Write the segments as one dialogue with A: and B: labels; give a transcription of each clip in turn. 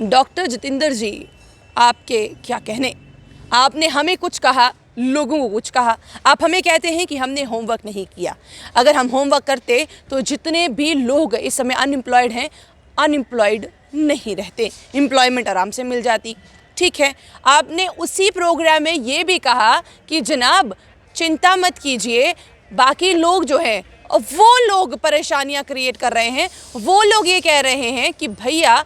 A: Doctor Jitendra जी, आपके क्या कहने। आपने हमें कुछ कहा, लोगों को कुछ कहा। आप हमें कहते हैं कि हमने होमवर्क नहीं किया। अगर हम होमवर्क करते तो जितने भी लोग इस समय अनएम्प्लॉयड हैं, अनएम्प्लॉयड नहीं रहते, एम्प्लॉयमेंट आराम से मिल जाती। ठीक है, आपने उसी प्रोग्राम में ये भी कहा कि जनाब चिंता मत कीजिए, बाकी लोग जो हैं वो लोग परेशानियां क्रिएट कर रहे हैं। वो लोग ये कह रहे हैं कि भैया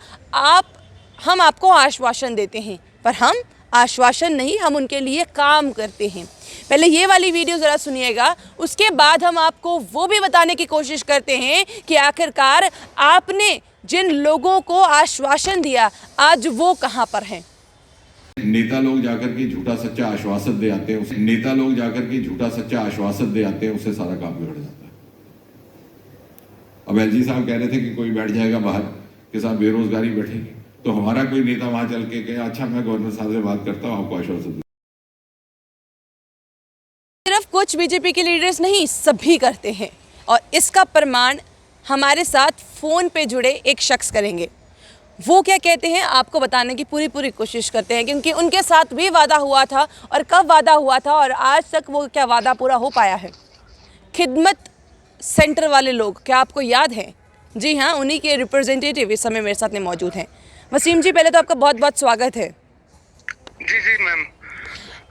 A: हम आपको आश्वासन देते हैं, पर हम आश्वासन नहीं, हम उनके लिए काम करते हैं। पहले ये वाली वीडियो ज़रा सुनिएगा, उसके बाद हम आपको वो भी बताने की कोशिश करते हैं कि आखिरकार आपने जिन लोगों को आश्वासन दिया आज वो कहाँ पर हैं।
B: नेता लोग जाकर के झूठा सच्चा आश्वासन दे आते हैं, उससे सारा काम बिगड़ जाता है। अब एलजी साहब कह रहे थे कि कोई बैठ जाएगा बाहर के साथ बेरोजगारी बैठेगी, तो हमारा कोई नेता वहां चल के कहे अच्छा मैं गवर्नर साहब से बात करता हूं, आपको आश्वासन।
A: सिर्फ कुछ बीजेपी के लीडर्स नहीं, सभी करते हैं, और इसका प्रमाण हमारे साथ फोन पे जुड़े एक शख्स करेंगे। वो क्या कहते हैं आपको बताने की पूरी कोशिश करते हैं, क्योंकि उनके साथ भी वादा हुआ था, और कब वादा हुआ था और आज तक वो क्या वादा पूरा हो पाया है। खिदमत सेंटर वाले लोग, क्या आपको याद है? जी हाँ, उन्हीं के रिप्रेजेंटेटिव इस समय मेरे साथ में मौजूद हैं। वसीम जी, पहले तो आपका बहुत बहुत स्वागत है।
C: जी मैम।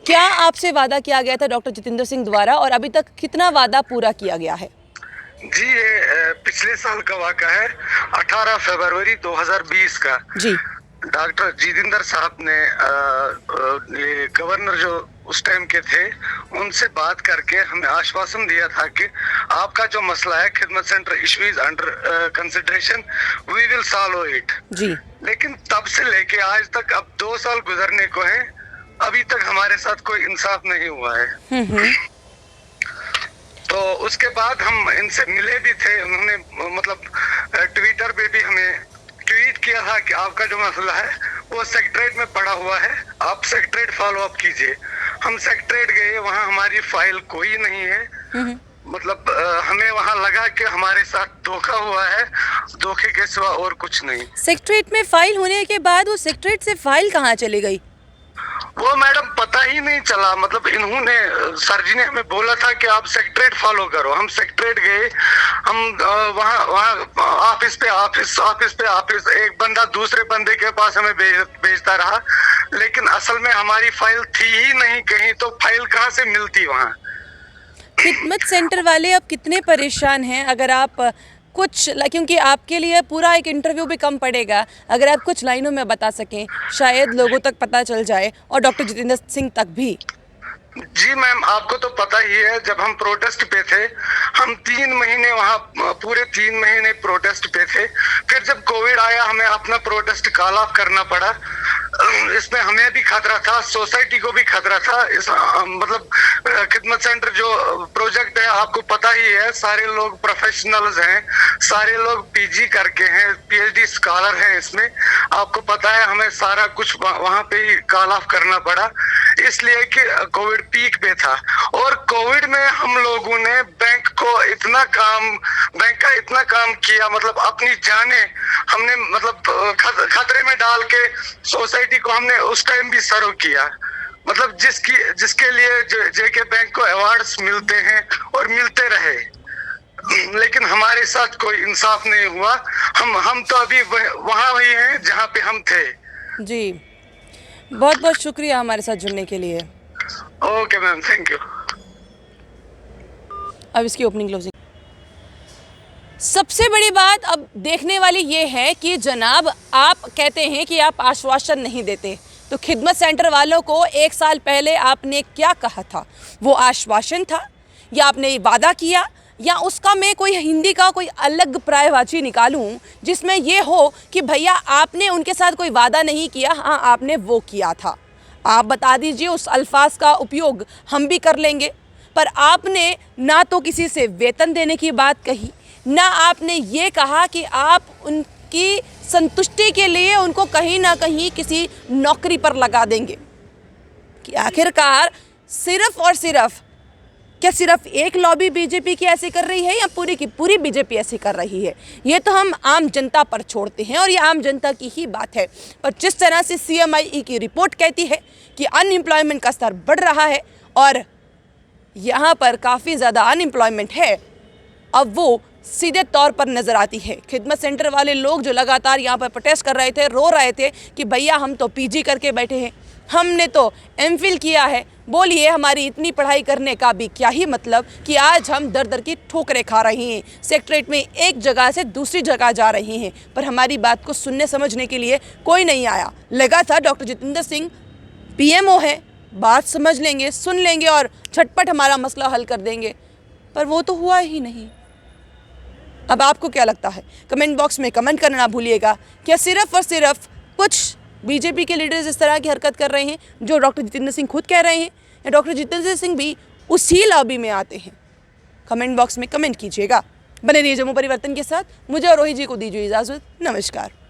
A: क्या आपसे वादा किया गया था डॉक्टर जितेंद्र सिंह द्वारा, और अभी तक कितना वादा पूरा किया गया है?
C: जी, ये पिछले साल का वाक़ा है, 18 फरवरी 2020 का।
A: जी,
C: डॉक्टर जितेंद्र साहब ने ये गवर्नर जो उस टाइम के थे उनसे बात करके हमें आश्वासन दिया था कि आपका जो मसला है खिदमत centre issue is under consideration, we will solve it.
A: जी।
C: लेकिन तब से लेके आज तक अब 2 साल गुजरने को है, अभी तक हमारे साथ कोई इंसाफ नहीं हुआ है। तो उसके बाद हम इनसे मिले भी थे, उन्होंने मतलब ट्विटर पे भी हमें ट्वीट किया था कि आपका जो मसला है वो सेक्रेटरीट में पड़ा हुआ है, आप सेक्रेटरीट फॉलो अप कीजिए। हम सेक्रेटरीट गए, वहाँ हमारी फाइल कोई नहीं है। मतलब हमें वहाँ लगा कि हमारे साथ धोखा हुआ है, धोखे के सिवा और कुछ नहीं।
A: सेक्रेटरीट में फाइल होने के बाद वो सेक्रेटरीट से फाइल कहाँ चली गई?
C: वो मैडम पता ही नहीं चला। मतलब इन्होंने सर जी ने हमें बोला था कि आप सेक्रेटरीट फॉलो करो। हम सेक्रेटरीट गए, हम वहाँ ऑफिस पे ऑफिस एक बंदा दूसरे बंदे के पास हमें भेजता रहा, लेकिन असल में हमारी फाइल थी ही नहीं कहीं, तो फाइल कहाँ से मिलती वहाँ।
A: खिदमत सेंटर वाले अब कितने परेशान हैं? अगर आप कुछ, क्योंकि आपके लिए पूरा एक इंटरव्यू भी कम पड़ेगा, अगर आप कुछ लाइनों में बता सकें, शायद लोगों तक पता चल जाए और डॉक्टर जितेंद्र सिंह तक भी।
C: जी मैम, आपको तो पता ही है, जब हम प्रोटेस्ट पे थे, हम 3 महीने वहाँ पूरे 3 महीने प्रोटेस्ट पे थे। फिर जब कोविड आया, हमें अपना प्रोटेस्ट कॉल ऑफ करना पड़ा। इसमें हमें भी खतरा था, सोसाइटी को भी खतरा था। इस मतलब खिदमत सेंटर जो प्रोजेक्ट है, आपको पता ही है, सारे लोग प्रोफेशनल्स हैं, सारे लोग पीजी करके हैं, पीएचडी स्कॉलर हैं। इसमें आपको पता है हमें सारा कुछ वहाँ पे ही कॉल ऑफ करना पड़ा, इसलिए कि कोविड पीक पे था। और कोविड में हम लोगों ने बैंक का इतना काम किया, मतलब अपनी जाने हमने मतलब खतरे में डाल के सोसाइटी को हमने उस टाइम भी सर्व किया। मतलब जिसके लिए जेके बैंक को अवार्ड्स मिलते हैं और मिलते रहे, लेकिन हमारे साथ कोई इंसाफ नहीं हुआ। हम तो अभी वहाँ वही हैं जहाँ पे हम थे।
A: जी, बहुत बहुत शुक्रिया हमारे साथ जुड़ने के लिए।
C: Okay ma'am, thank you.
A: अब इसकी ओपनिंग क्लोजिंग। सबसे बड़ी बात अब देखने वाली ये है कि जनाब आप कहते हैं कि आप आश्वासन नहीं देते, तो खिदमत सेंटर वालों को 1 साल पहले आपने क्या कहा था? वो आश्वासन था या आपने वादा किया, या उसका मैं कोई हिंदी का कोई अलग पर्यायवाची निकालूं जिसमें ये हो कि भैया आपने उनके साथ कोई वादा नहीं किया, हाँ आपने वो किया था। आप बता दीजिए, उस अल्फाज का उपयोग हम भी कर लेंगे। पर आपने ना तो किसी से वेतन देने की बात कही, ना आपने ये कहा कि आप उनकी संतुष्टि के लिए उनको कहीं ना कहीं किसी नौकरी पर लगा देंगे। कि आखिरकार सिर्फ और सिर्फ क्या सिर्फ एक लॉबी बीजेपी की ऐसे कर रही है या पूरी की पूरी बीजेपी ऐसे कर रही है? ये तो हम आम जनता पर छोड़ते हैं और ये आम जनता की ही बात है। पर जिस तरह से CMIE की रिपोर्ट कहती है कि अनएम्प्लॉयमेंट का स्तर बढ़ रहा है और यहाँ पर काफ़ी ज़्यादा अनएम्प्लॉयमेंट है, अब वो सीधे तौर पर नज़र आती है। खिदमत सेंटर वाले लोग जो लगातार यहाँ पर प्रोटेस्ट कर रहे थे, रो रहे थे कि भैया हम तो PG करके बैठे हैं, हमने तो MPhil किया है, बोलिए हमारी इतनी पढ़ाई करने का भी क्या ही मतलब कि आज हम दर दर की ठोकरें खा रहे हैं, सेक्रेटरीट में एक जगह से दूसरी जगह जा रहे हैं, पर हमारी बात को सुनने समझने के लिए कोई नहीं आया। लगा था डॉक्टर जितेंद्र सिंह PMO है, बात समझ लेंगे, सुन लेंगे और झटपट हमारा मसला हल कर देंगे, पर वो तो हुआ ही नहीं। अब आपको क्या लगता है? कमेंट बॉक्स में कमेंट करना ना भूलिएगा। क्या सिर्फ और सिर्फ कुछ बीजेपी के लीडर्स इस तरह की हरकत कर रहे हैं जो डॉक्टर जितेंद्र सिंह खुद कह रहे हैं, या डॉक्टर जितेंद्र सिंह भी उसी लॉबी में आते हैं? कमेंट बॉक्स में कमेंट कीजिएगा। बने रहिए जम्मू परिवर्तन के साथ। मुझे और रोहित जी को दीजिए इजाज़त। नमस्कार।